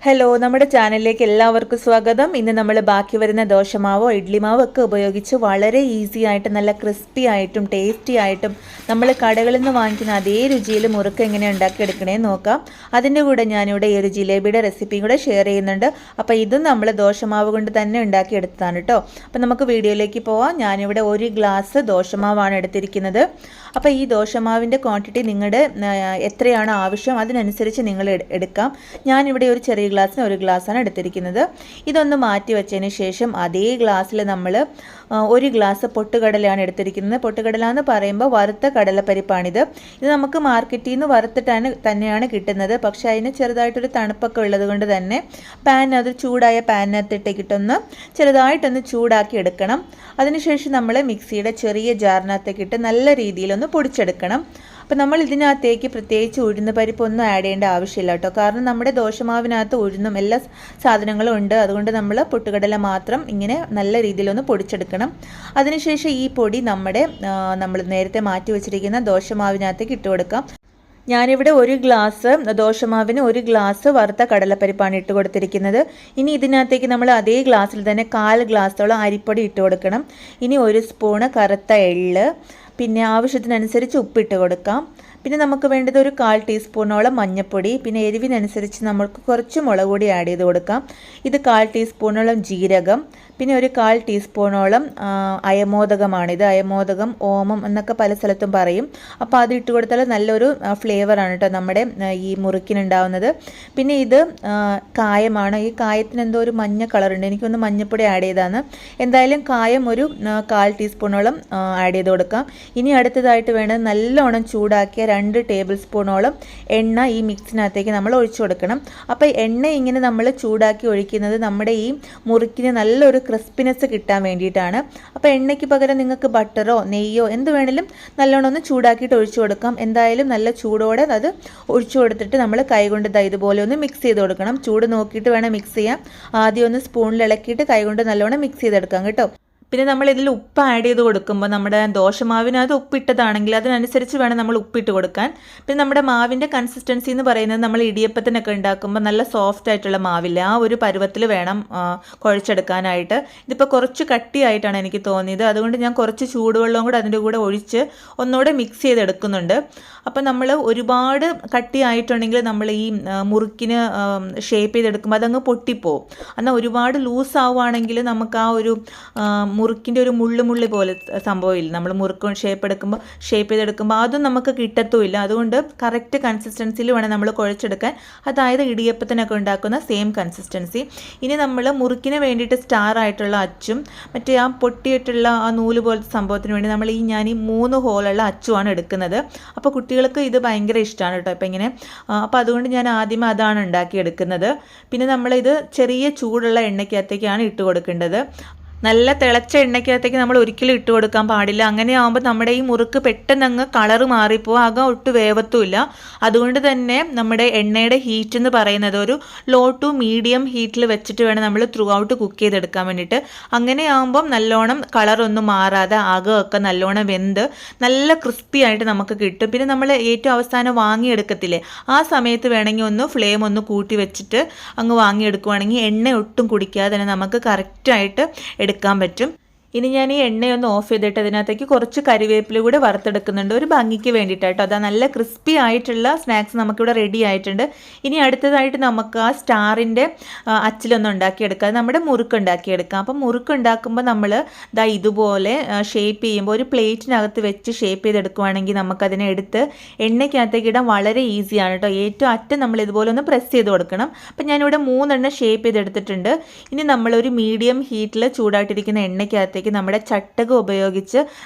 Hello, നമ്മുടെ ചാനലിലേക്ക് എല്ലാവർക്കും സ്വാഗതം. ഇന്ന് നമ്മൾ ബാക്കി വരുന്ന ദോശമാവോ ഇഡ്ലിമാവോ ഒക്കെ ഉപയോഗിച്ച് വളരെ ഈസി ആയിട്ട് നല്ല ക്രിസ്പി ആയിട്ടും ടേസ്റ്റി ആയിട്ടും നമ്മൾ കടകളിൽ നിന്ന് വാങ്ങിക്കുന്ന അതേ രുചിയിൽ മുറുക്ക് എങ്ങനെ ഉണ്ടാക്കിയെടുക്കണേന്ന് നോക്കാം. അതിൻ്റെ കൂടെ ഞാനിവിടെ ഈ ഒരു ജിലേബിയുടെ റെസിപ്പിയും കൂടെ ഷെയർ ചെയ്യുന്നുണ്ട്. അപ്പോൾ ഇതും നമ്മൾ ദോശമാവ് കൊണ്ട് തന്നെ ഉണ്ടാക്കിയെടുത്തതാണ് കേട്ടോ. അപ്പോൾ നമുക്ക് വീഡിയോയിലേക്ക് പോവാം. ഞാനിവിടെ 1 ഗ്ലാസ് ദോശമാവാണ് എടുത്തിരിക്കുന്നത്. അപ്പോൾ ഈ ദോശമാവിൻ്റെ ക്വാണ്ടിറ്റി നിങ്ങളുടെ എത്രയാണ് ആവശ്യം അതിനനുസരിച്ച് നിങ്ങൾ എടുക്കാം. ഞാനിവിടെ ഒരു ചെറിയ ഗ്ലാസ്സിന് 1 ഗ്ലാസ്സാണ് എടുത്തിരിക്കുന്നത്. ഇതൊന്ന് മാറ്റി വെച്ചതിന് ശേഷം അതേ ഗ്ലാസ്സിൽ നമ്മൾ 1 ഗ്ലാസ് പൊട്ടുകടലയാണ് എടുത്തിരിക്കുന്നത്. പൊട്ടുകടല എന്ന് പറയുമ്പോൾ വറുത്ത കടലപ്പരിപ്പാണിത്. ഇത് നമുക്ക് മാർക്കറ്റിൽ നിന്ന് വറുത്തിട്ടാണ് തന്നെയാണ് കിട്ടുന്നത്. പക്ഷേ അതിന് ചെറുതായിട്ടൊരു തണുപ്പൊക്കെ ഉള്ളത് കൊണ്ട് തന്നെ അത് ചൂടായ പാനിനകത്തിട്ടേക്കിട്ടൊന്ന് ചെറുതായിട്ടൊന്ന് ചൂടാക്കി എടുക്കണം. അതിനുശേഷം നമ്മൾ മിക്സിയുടെ ചെറിയ ജാറിനകത്തേക്കിട്ട് നല്ല രീതിയിലൊന്ന് പൊടിച്ചെടുക്കണം. അപ്പോൾ നമ്മൾ ഇതിനകത്തേക്ക് പ്രത്യേകിച്ച് ഉഴുന്ന് പരിപ്പൊന്നും ആഡ് ചെയ്യേണ്ട ആവശ്യമില്ല കേട്ടോ. കാരണം നമ്മുടെ ദോശമാവിനകത്ത് ഉഴുന്നും എല്ലാ സാധനങ്ങളും ഉണ്ട്. അതുകൊണ്ട് നമ്മൾ പൊട്ടുകടല മാത്രം ഇങ്ങനെ നല്ല രീതിയിലൊന്ന് പൊടിച്ചെടുക്കണം. അതിനുശേഷം ഈ പൊടി നമ്മൾ നേരത്തെ മാറ്റി വെച്ചിരിക്കുന്ന ദോശമാവിനകത്തേക്ക് ഇട്ട് കൊടുക്കാം. ഞാനിവിടെ 1 ഗ്ലാസ് ദോശമാവിന് 1 ഗ്ലാസ് വറുത്ത കടലപ്പരിപ്പാണ് ഇട്ട് കൊടുത്തിരിക്കുന്നത്. ഇനി ഇതിനകത്തേക്ക് നമ്മൾ അതേ ഗ്ലാസ്സിൽ തന്നെ 1/4 ഗ്ലാസോളം അരിപ്പൊടി ഇട്ട് കൊടുക്കണം. ഇനി 1 സ്പൂണ് കറുത്ത എള്ള്, പിന്നെ ആവശ്യത്തിനനുസരിച്ച് ഉപ്പിട്ട് കൊടുക്കാം. പിന്നെ നമുക്ക് വേണ്ടത് ഒരു 1/4 ടീസ്പൂണോളം മഞ്ഞൾപ്പൊടി, പിന്നെ എരിവിനനുസരിച്ച് നമുക്ക് കുറച്ച് മുളക് പൊടി ആഡ് ചെയ്ത് കൊടുക്കാം. ഇത് 1/4 ടീസ്പൂണോളം ജീരകം, പിന്നെ ഒരു 1/4 ടീസ്പൂണോളം അയമോദകമാണിത്. അയമോദകം, ഓമം എന്നൊക്കെ പല സ്ഥലത്തും പറയും. അപ്പോൾ അത് ഇട്ട് കൊടുത്താൽ നല്ലൊരു ഫ്ലേവറാണ് കേട്ടോ നമ്മുടെ ഈ മുറുക്കിനുണ്ടാവുന്നത്. പിന്നെ ഇത് കായമാണ്. ഈ കായത്തിന് എന്തോ ഒരു മഞ്ഞ കളറുണ്ട്. എനിക്കൊന്ന് മഞ്ഞൾപ്പൊടി ആഡ് ചെയ്താണ്. എന്തായാലും കായം ഒരു 1/4 ടീസ്പൂണോളം ആഡ് ചെയ്ത് കൊടുക്കാം. ഇനി അടുത്തതായിട്ട് വേണ്ടത് നല്ലോണം ചൂടാക്കിയ 2 ടേബിൾ സ്പൂണോളം എണ്ണ ഈ മിക്സിനകത്തേക്ക് നമ്മൾ ഒഴിച്ചു കൊടുക്കണം. അപ്പോൾ എണ്ണ ഇങ്ങനെ നമ്മൾ ചൂടാക്കി ഒഴിക്കുന്നത് നമ്മുടെ ഈ മുറുക്കിന് നല്ലൊരു ക്രിസ്പിനെസ് കിട്ടാൻ വേണ്ടിയിട്ടാണ്. അപ്പോൾ എണ്ണയ്ക്ക് പകരം നിങ്ങൾക്ക് ബട്ടറോ നെയ്യോ എന്ത് വേണമെങ്കിലും നല്ലോണം ഒന്ന് ചൂടാക്കിയിട്ട് ഒഴിച്ചു കൊടുക്കാം. എന്തായാലും നല്ല ചൂടോടെ അത് ഒഴിച്ചു കൊടുത്തിട്ട് നമ്മൾ കൈകൊണ്ട് ഇതുപോലെ ഒന്ന് മിക്സ് ചെയ്ത് കൊടുക്കണം. ചൂട് നോക്കിയിട്ട് വേണം മിക്സ് ചെയ്യാം. ആദ്യം ഒന്ന് സ്പൂണിൽ ഇളക്കിയിട്ട് കൈകൊണ്ട് നല്ലോണം മിക്സ് ചെയ്തെടുക്കാം കേട്ടോ. പിന്നെ നമ്മൾ ഇതിൽ ഉപ്പ് ആഡ് ചെയ്ത് കൊടുക്കുമ്പോൾ നമ്മുടെ ദോശമാവിനകത്ത് ഉപ്പിട്ടതാണെങ്കിൽ അതിനനുസരിച്ച് വേണം നമ്മൾ ഉപ്പിട്ട് കൊടുക്കാൻ. പിന്നെ നമ്മുടെ മാവിൻ്റെ കൺസിസ്റ്റൻസി എന്ന് പറയുന്നത് നമ്മൾ ഇടിയപ്പത്തിനൊക്കെ ഉണ്ടാക്കുമ്പോൾ നല്ല സോഫ്റ്റ് ആയിട്ടുള്ള മാവില്ല, ആ ഒരു പരുവത്തിൽ വേണം കുഴച്ചെടുക്കാനായിട്ട്. ഇതിപ്പോൾ കുറച്ച് കട്ടിയായിട്ടാണ് എനിക്ക് തോന്നിയത്. അതുകൊണ്ട് ഞാൻ കുറച്ച് ചൂടുവെള്ളവും കൂടെ അതിൻ്റെ കൂടെ ഒഴിച്ച് ഒന്നുകൂടെ മിക്സ് ചെയ്തെടുക്കുന്നുണ്ട്. അപ്പോൾ നമ്മൾ ഒരുപാട് കട്ടിയായിട്ടുണ്ടെങ്കിൽ നമ്മൾ ഈ മുറുക്കിന് ഷേപ്പ് ചെയ്തെടുക്കുമ്പോൾ അതങ്ങ് പൊട്ടിപ്പോവും. എന്നാൽ ഒരുപാട് ലൂസ് ആവുകയാണെങ്കിൽ നമുക്ക് ആ ഒരു മുറുക്കിൻ്റെ ഒരു മുള്ളി പോലെ സംഭവമില്ല. നമ്മൾ മുറുക്ക് ഷേപ്പ് ചെയ്തെടുക്കുമ്പോൾ അതും നമുക്ക് കിട്ടത്തുമില്ല. അതുകൊണ്ട് കറക്റ്റ് കൺസിസ്റ്റൻസിയിൽ വേണം നമ്മൾ കുഴച്ചെടുക്കാൻ. അതായത് ഇടിയപ്പത്തിനൊക്കെ ഉണ്ടാക്കുന്ന സെയിം കൺസിസ്റ്റൻസി. ഇനി നമ്മൾ മുറുക്കിന് വേണ്ടിയിട്ട് സ്റ്റാർ ആയിട്ടുള്ള അച്ചും മറ്റേ ആ പൊട്ടിയിട്ടുള്ള ആ നൂല് പോലത്തെ സംഭവത്തിന് വേണ്ടി ഞാൻ ഈ 3 ഹോളുള്ള അച്ചുമാണ് എടുക്കുന്നത്. അപ്പോൾ കുട്ടികൾക്ക് ഇത് ഭയങ്കര ഇഷ്ടമാണ് കേട്ടോ. അപ്പോൾ ഇങ്ങനെ അപ്പോൾ അതുകൊണ്ട് ഞാൻ ആദ്യമേ അതാണ് ഉണ്ടാക്കിയെടുക്കുന്നത്. പിന്നെ നമ്മളിത് ചെറിയ ചൂടുള്ള എണ്ണയ്ക്കകത്തേക്കാണ് ഇട്ട് കൊടുക്കേണ്ടത്. നല്ല തിളച്ച എണ്ണയ്ക്കകത്തേക്ക് നമ്മൾ ഒരിക്കലും ഇട്ട് കൊടുക്കാൻ പാടില്ല. അങ്ങനെ ആകുമ്പോൾ നമ്മുടെ ഈ മുറുക്ക് പെട്ടെന്ന് അങ്ങ് കളറ് മാറിപ്പോവും, അകം ഒട്ടും വേവത്തുമില്ല. അതുകൊണ്ട് തന്നെ നമ്മുടെ എണ്ണയുടെ ഹീറ്റ് എന്ന് പറയുന്നത് ഒരു ലോ ടു മീഡിയം ഹീറ്റിൽ വെച്ചിട്ട് വേണം നമ്മൾ ത്രൂ ഔട്ട് കുക്ക് ചെയ്തെടുക്കാൻ വേണ്ടിയിട്ട്. അങ്ങനെ ആകുമ്പം നല്ലോണം കളറൊന്നും മാറാതെ അകമൊക്കെ നല്ലോണം വെന്ത് നല്ല ക്രിസ്പി ആയിട്ട് നമുക്ക് കിട്ടും. പിന്നെ നമ്മൾ ഏറ്റവും അവസാനം വാങ്ങിയെടുക്കത്തില്ലേ, ആ സമയത്ത് വേണമെങ്കിൽ ഒന്ന് ഫ്ലെയിം ഒന്ന് കൂട്ടി വെച്ചിട്ട് അങ്ങ് വാങ്ങിയെടുക്കുവാണെങ്കിൽ എണ്ണ ഒട്ടും കുടിക്കാതെ തന്നെ നമുക്ക് കറക്റ്റായിട്ട് എടുക്കാൻ പറ്റും. ഇനി ഞാൻ ഈ എണ്ണയൊന്ന് ഓഫ് ചെയ്തിട്ട് അതിനകത്തേക്ക് കുറച്ച് കരിവേപ്പില കൂടെ വറുത്തെടുക്കുന്നുണ്ട്, ഒരു ഭംഗിക്ക് വേണ്ടിയിട്ടാട്ടോ. അതാ നല്ല ക്രിസ്പി ആയിട്ടുള്ള സ്നാക്സ് നമുക്കിവിടെ റെഡി ആയിട്ടുണ്ട്. ഇനി അടുത്തതായിട്ട് നമുക്ക് ആ സ്റ്റാറിൻ്റെ അച്ചിലൊന്നും ഉണ്ടാക്കിയെടുക്കാം, നമ്മുടെ മുറുക്ക് ഉണ്ടാക്കിയെടുക്കാം. അപ്പം മുറുക്ക് ഉണ്ടാക്കുമ്പോൾ നമ്മൾ ഇതുപോലെ ഷേപ്പ് ചെയ്യുമ്പോൾ ഒരു പ്ലേറ്റിനകത്ത് വെച്ച് ഷേപ്പ് ചെയ്തെടുക്കുവാണെങ്കിൽ നമുക്കതിനെ എടുത്ത് എണ്ണയ്ക്കകത്തേക്ക് ഇടാൻ വളരെ ഈസിയാണ് കേട്ടോ. ഏറ്റവും അറ്റം നമ്മൾ ഇതുപോലെ ഒന്ന് പ്രസ് ചെയ്ത് കൊടുക്കണം. അപ്പം ഞാനിവിടെ 3 എണ്ണം ഷേപ്പ് ചെയ്തെടുത്തിട്ടുണ്ട്. ഇനി നമ്മളൊരു മീഡിയം ഹീറ്റിൽ ചൂടായിട്ടിരിക്കുന്ന എണ്ണയ്ക്കകത്തേക്ക് നമ്മുടെ ചട്ടകം ഉപയോഗിച്ച്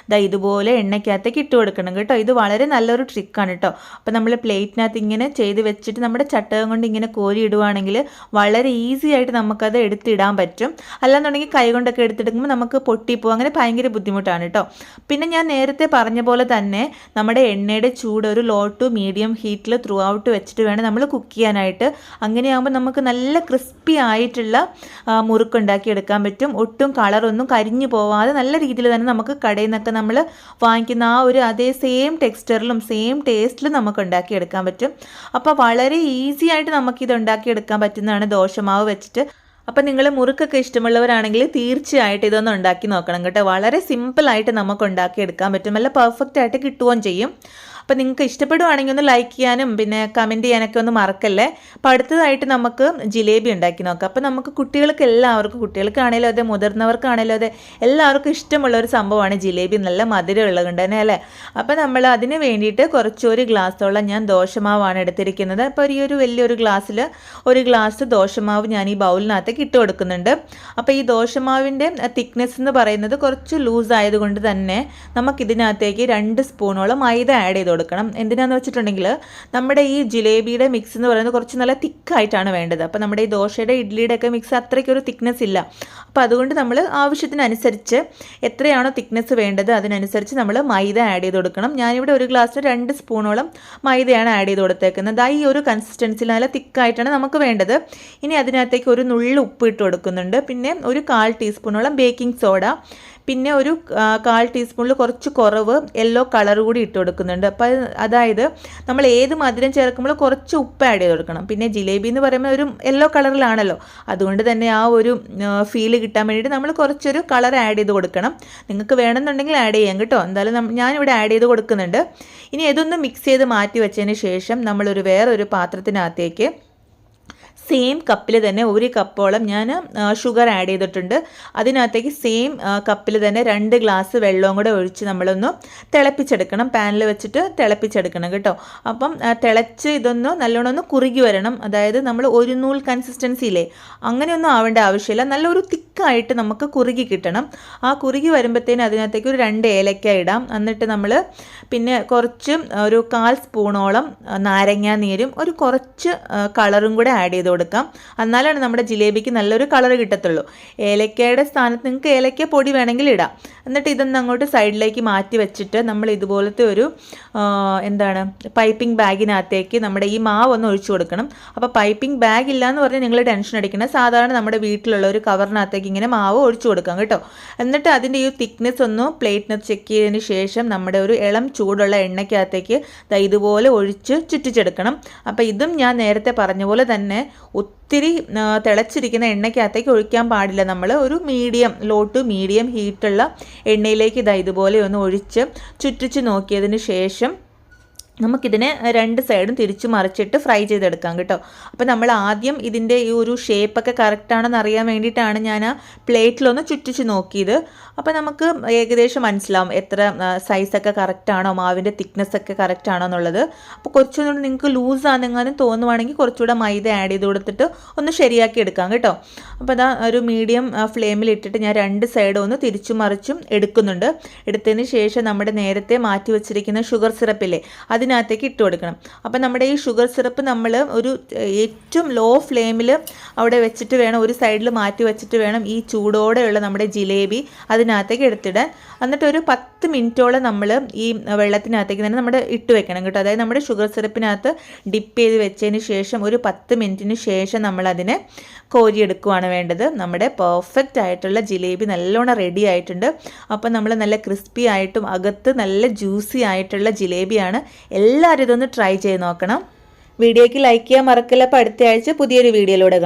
ഇതുപോലെ എണ്ണയ്ക്കകത്തേക്ക് ഇട്ട് കൊടുക്കണം കേട്ടോ. ഇത് വളരെ നല്ലൊരു ട്രിക്കാണ് കേട്ടോ. അപ്പോൾ നമ്മൾ പ്ലേറ്റിനകത്ത് ഇങ്ങനെ ചെയ്ത് വെച്ചിട്ട് നമ്മുടെ ചട്ടകം കൊണ്ട് ഇങ്ങനെ കോരി ഇടുവാണെങ്കിൽ വളരെ ഈസി ആയിട്ട് നമുക്കത് എടുത്തിടാൻ പറ്റും. അല്ലാന്നുണ്ടെങ്കിൽ കൈ കൊണ്ടൊക്കെ എടുത്തെടുക്കുമ്പോൾ നമുക്ക് പൊട്ടിപ്പോകും, അങ്ങനെ ഭയങ്കര ബുദ്ധിമുട്ടാണ് കേട്ടോ. പിന്നെ ഞാൻ നേരത്തെ പറഞ്ഞ പോലെ തന്നെ നമ്മുടെ എണ്ണയുടെ ചൂട് ഒരു ലോ ടു മീഡിയം ഹീറ്റിൽ ത്രൂ ഔട്ട് വെച്ചിട്ട് വേണം നമ്മൾ കുക്ക് ചെയ്യാനായിട്ട്. അങ്ങനെയാകുമ്പോൾ നമുക്ക് നല്ല ക്രിസ്പി ആയിട്ടുള്ള മുറുക്കുണ്ടാക്കി എടുക്കാൻ പറ്റും. ഒട്ടും കളറൊന്നും കരിഞ്ഞു പോവാതെ നല്ല രീതിയിൽ തന്നെ നമുക്ക് കടയിൽ നിന്നൊക്കെ നമ്മൾ വാങ്ങിക്കുന്ന ആ ഒരു അതേ സെയിം ടെക്സ്ചറിലും സെയിം ടേസ്റ്റിലും നമുക്ക് ഉണ്ടാക്കിയെടുക്കാൻ പറ്റും. അപ്പോൾ വളരെ ഈസി ആയിട്ട് നമുക്കിത് ഉണ്ടാക്കിയെടുക്കാൻ പറ്റുന്നതാണ് ദോശമാവ് വെച്ചിട്ട്. അപ്പം നിങ്ങൾ മുറുക്കൊക്കെ ഇഷ്ടമുള്ളവരാണെങ്കിൽ തീർച്ചയായിട്ടും ഇതൊന്ന് ഉണ്ടാക്കി നോക്കണം കേട്ടോ. വളരെ സിമ്പിളായിട്ട് നമുക്ക് ഉണ്ടാക്കിയെടുക്കാൻ പറ്റും, നല്ല പെർഫെക്റ്റ് ആയിട്ട് കിട്ടുകയും ചെയ്യും. അപ്പോൾ നിങ്ങൾക്ക് ഇഷ്ടപ്പെടുവാണെങ്കിൽ ഒന്ന് ലൈക്ക് ചെയ്യാനും പിന്നെ കമൻറ്റ് ചെയ്യാനൊക്കെ ഒന്ന് മറക്കല്ലേ. അപ്പോൾ അടുത്തതായിട്ട് നമുക്ക് ജിലേബി ഉണ്ടാക്കി നോക്കാം. അപ്പോൾ നമുക്ക് കുട്ടികൾക്കാണേലും അതെ മുതിർന്നവർക്കാണേലും അതെ എല്ലാവർക്കും ഇഷ്ടമുള്ള ഒരു സംഭവമാണ് ജിലേബി. നല്ല മധുരം ഉള്ളതുകൊണ്ട് തന്നെ അല്ലേ. അപ്പോൾ നമ്മൾ അതിന് വേണ്ടിയിട്ട് ഒരു ഗ്ലാസ്സോളം ഞാൻ ദോശമാവാണ് എടുത്തിരിക്കുന്നത്. അപ്പോൾ ഈ ഒരു വലിയൊരു ഗ്ലാസ്സിൽ ഒരു ഗ്ലാസ് ദോശമാവ് ഞാൻ ഈ ബൗളിനകത്തേക്ക് ഇട്ട് കൊടുക്കുന്നുണ്ട്. അപ്പോൾ ഈ ദോശമാവിൻ്റെ തിക്നെസ് എന്ന് പറയുന്നത് കുറച്ച് ലൂസ് ആയതുകൊണ്ട് തന്നെ നമുക്കിതിനകത്തേക്ക് 2 സ്പൂണോളം മൈദ ആഡ് ചെയ്ത് കൊടുക്കണം. എന്തിനാന്ന് വെച്ചിട്ടുണ്ടെങ്കിൽ നമ്മുടെ ഈ ജിലേബിയുടെ മിക്സ് എന്ന് പറയുന്നത് കുറച്ച് നല്ല തിക്കായിട്ടാണ് വേണ്ടത്. അപ്പോൾ നമ്മുടെ ഈ ദോശയുടെ ഇഡ്ലിയുടെ ഒക്കെ മിക്സ് അത്രയ്ക്കൊരു തിക്നെസ് ഇല്ല. അപ്പോൾ അതുകൊണ്ട് നമ്മൾ ആവശ്യത്തിനനുസരിച്ച് എത്രയാണോ തിക്നെസ് വേണ്ടത് അതിനനുസരിച്ച് നമ്മൾ മൈദ ആഡ് ചെയ്ത് കൊടുക്കണം. ഞാനിവിടെ ഒരു ഗ്ലാസ്സിൽ 2 സ്പൂണോളം മൈദയാണ് ആഡ് ചെയ്ത് കൊടുത്തേക്കുന്നത്. ഈ ഒരു കൺസിസ്റ്റൻസിൽ നല്ല തിക്കായിട്ടാണ് നമുക്ക് വേണ്ടത്. ഇനി അതിനകത്തേക്ക് ഒരു നുള്ളു ഉപ്പ് ഇട്ട് കൊടുക്കുന്നുണ്ട്. പിന്നെ ഒരു 1/4 ടീസ്പൂണോളം ബേക്കിംഗ് സോഡ, പിന്നെ ഒരു 1/4 ടീസ്പൂണിൽ കുറച്ച് കുറവ് യെല്ലോ കളർ കൂടി ഇട്ട് കൊടുക്കുന്നുണ്ട്. അപ്പോൾ അതായത് നമ്മൾ ഏത് മധുരം ചേർക്കുമ്പോൾ കുറച്ച് ഉപ്പ് ആഡ് ചെയ്ത് കൊടുക്കണം. പിന്നെ ജിലേബി എന്ന് പറയുമ്പോൾ ഒരു യെല്ലോ കളറിലാണല്ലോ, അതുകൊണ്ട് തന്നെ ആ ഒരു ഫീല് കിട്ടാൻ വേണ്ടിയിട്ട് നമ്മൾ കുറച്ചൊരു കളർ ആഡ് ചെയ്ത് കൊടുക്കണം. നിങ്ങൾക്ക് വേണമെന്നുണ്ടെങ്കിൽ ആഡ് ചെയ്യാം കേട്ടോ. എന്തായാലും ഞാനിവിടെ ആഡ് ചെയ്ത് കൊടുക്കുന്നുണ്ട്. ഇനി ഇതൊന്ന് മിക്സ് ചെയ്ത് മാറ്റി വെച്ചതിന് ശേഷം നമ്മളൊരു വേറൊരു പാത്രത്തിനകത്തേക്ക് സെയിം കപ്പിൽ തന്നെ 1 കപ്പോളം ഞാൻ ഷുഗർ ആഡ് ചെയ്തിട്ടുണ്ട്. അതിനകത്തേക്ക് സെയിം കപ്പിൽ തന്നെ 2 ഗ്ലാസ് വെള്ളവും കൂടെ ഒഴിച്ച് നമ്മളൊന്ന് തിളപ്പിച്ചെടുക്കണം. പാനിൽ വെച്ചിട്ട് തിളപ്പിച്ചെടുക്കണം കേട്ടോ. അപ്പം തിളച്ച് ഇതൊന്ന് നല്ലോണം ഒന്ന് കുറുകി വരണം. അതായത് നമ്മൾ ഒരു നൂൽ കൺസിസ്റ്റൻസിയില്ലേ, അങ്ങനെയൊന്നും ആവേണ്ട ആവശ്യമില്ല. നല്ലൊരു തിക്കായിട്ട് നമുക്ക് കുറുകി കിട്ടണം. ആ കുറുകി വരുമ്പോഴത്തേന് അതിനകത്തേക്ക് ഒരു 2 ഏലക്ക ഇടാം. എന്നിട്ട് നമ്മൾ പിന്നെ ഒരു 1/4 സ്പൂണോളം നാരങ്ങാ നീരും കുറച്ച് കളറും കൂടെ ആഡ് ചെയ്ത് കൊടുക്കാം. എന്നാലാണ് നമ്മുടെ ജിലേബിക്ക് നല്ലൊരു കളർ കിട്ടത്തുള്ളൂ. ഏലക്കയുടെ സ്ഥാനത്ത് നിങ്ങൾക്ക് ഏലക്ക പൊടി വേണമെങ്കിൽ ഇടാം. എന്നിട്ട് ഇതൊന്ന് അങ്ങോട്ട് സൈഡിലേക്ക് മാറ്റി വെച്ചിട്ട് നമ്മൾ ഇതുപോലത്തെ ഒരു പൈപ്പിംഗ് ബാഗിനകത്തേക്ക് നമ്മുടെ ഈ മാവ് ഒന്ന് ഒഴിച്ചു കൊടുക്കണം. അപ്പോൾ പൈപ്പിംഗ് ബാഗ് ഇല്ല എന്ന് പറഞ്ഞാൽ നിങ്ങൾ ടെൻഷൻ അടിക്കണം. സാധാരണ നമ്മുടെ വീട്ടിലുള്ള ഒരു കവറിനകത്തേക്ക് ഇങ്ങനെ മാവ് ഒഴിച്ചു കൊടുക്കാം കേട്ടോ. എന്നിട്ട് അതിൻ്റെ ഈ തിക്നെസ് ഒന്ന് പ്ലേറ്റിനകത്ത് ചെക്ക് ചെയ്തതിന് ശേഷം നമ്മുടെ ഒരു ഇളം ചൂടുള്ള എണ്ണയ്ക്കകത്തേക്ക് ഇതുപോലെ ഒഴിച്ച് ചുറ്റിച്ചെടുക്കണം. അപ്പോൾ ഇതും ഞാൻ നേരത്തെ പറഞ്ഞ പോലെ തന്നെ ഒത്തിരി തിളച്ചിരിക്കുന്ന എണ്ണയ്ക്കകത്തേക്ക് ഒഴിക്കാൻ പാടില്ല. നമ്മൾ ഒരു ലോ ടു മീഡിയം ഹീറ്റുള്ള എണ്ണയിലേക്ക് ഇതുപോലെ ഒന്ന് ഒഴിച്ച് ചുറ്റിച്ച് നോക്കിയതിന് ശേഷം നമുക്കിതിനെ 2 സൈഡും തിരിച്ചു മറിച്ചിട്ട് ഫ്രൈ ചെയ്തെടുക്കാം കേട്ടോ. അപ്പോൾ നമ്മൾ ആദ്യം ഇതിൻ്റെ ഈ ഒരു ഷേപ്പൊക്കെ കറക്റ്റാണെന്ന് അറിയാൻ വേണ്ടിയിട്ടാണ് ഞാൻ ആ പ്ലേറ്റിലൊന്ന് ചുറ്റിച്ച് നോക്കിയത്. അപ്പോൾ നമുക്ക് ഏകദേശം മനസ്സിലാവും എത്ര സൈസൊക്കെ കറക്റ്റാണോ, മാവിൻ്റെ തിക്നെസ്സൊക്കെ കറക്റ്റാണോ എന്നുള്ളത്. അപ്പോൾ കുറച്ചുകൂടി നിങ്ങൾക്ക് ലൂസാണെന്നെങ്ങാനും തോന്നുവാണെങ്കിൽ കുറച്ചുകൂടെ മൈദ ആഡ് ചെയ്ത് കൊടുത്തിട്ട് ഒന്ന് ശരിയാക്കി എടുക്കാം കേട്ടോ. അപ്പോൾ ഒരു മീഡിയം ഫ്ലെയിമിൽ ഇട്ടിട്ട് ഞാൻ 2 സൈഡും ഒന്ന് തിരിച്ചു മറിച്ചും എടുക്കുന്നുണ്ട്. എടുത്തതിന് ശേഷം നമ്മുടെ നേരത്തെ മാറ്റി വെച്ചിരിക്കുന്ന ഷുഗർ സിറപ്പില്ലേ അതിനകത്തേക്ക് ഇട്ട് കൊടുക്കണം. അപ്പം നമ്മുടെ ഈ ഷുഗർ സിറപ്പ് നമ്മൾ ഒരു ഏറ്റവും ലോ ഫ്ലെയിമിൽ അവിടെ വെച്ചിട്ട് വേണം, ഒരു സൈഡിൽ മാറ്റി വെച്ചിട്ട് വേണം ഈ ചൂടോടെയുള്ള നമ്മുടെ ജിലേബി അതിനകത്തേക്ക് എടുത്തിടാൻ. എന്നിട്ട് ഒരു 10 മിനിറ്റോളം നമ്മൾ ഈ വെള്ളത്തിനകത്തേക്ക് തന്നെ നമ്മൾ ഇട്ട് വെക്കണം കേട്ടോ. അതായത് നമ്മുടെ ഷുഗർ സിറപ്പിനകത്ത് ഡിപ്പ് ചെയ്ത് വെച്ചതിന് ശേഷം ഒരു 10 മിനിറ്റിന് ശേഷം നമ്മളതിനെ കോരിയെടുക്കുകയാണ് വേണ്ടത്. നമ്മുടെ പെർഫെക്റ്റ് ആയിട്ടുള്ള ജിലേബി നല്ലോണം റെഡി ആയിട്ടുണ്ട്. അപ്പോൾ നമ്മൾ നല്ല ക്രിസ്പി ആയിട്ടും അകത്ത് നല്ല ജ്യൂസി ആയിട്ടുള്ള ജിലേബിയാണ്. എല്ലാവരും ഇതൊന്ന് ട്രൈ ചെയ്ത് നോക്കണം. വീഡിയോയ്ക്ക് ലൈക്ക് ചെയ്യാൻ മറക്കില്ല. അപ്പോൾ അടുത്ത ആഴ്ച പുതിയൊരു വീഡിയോയിലൂടെ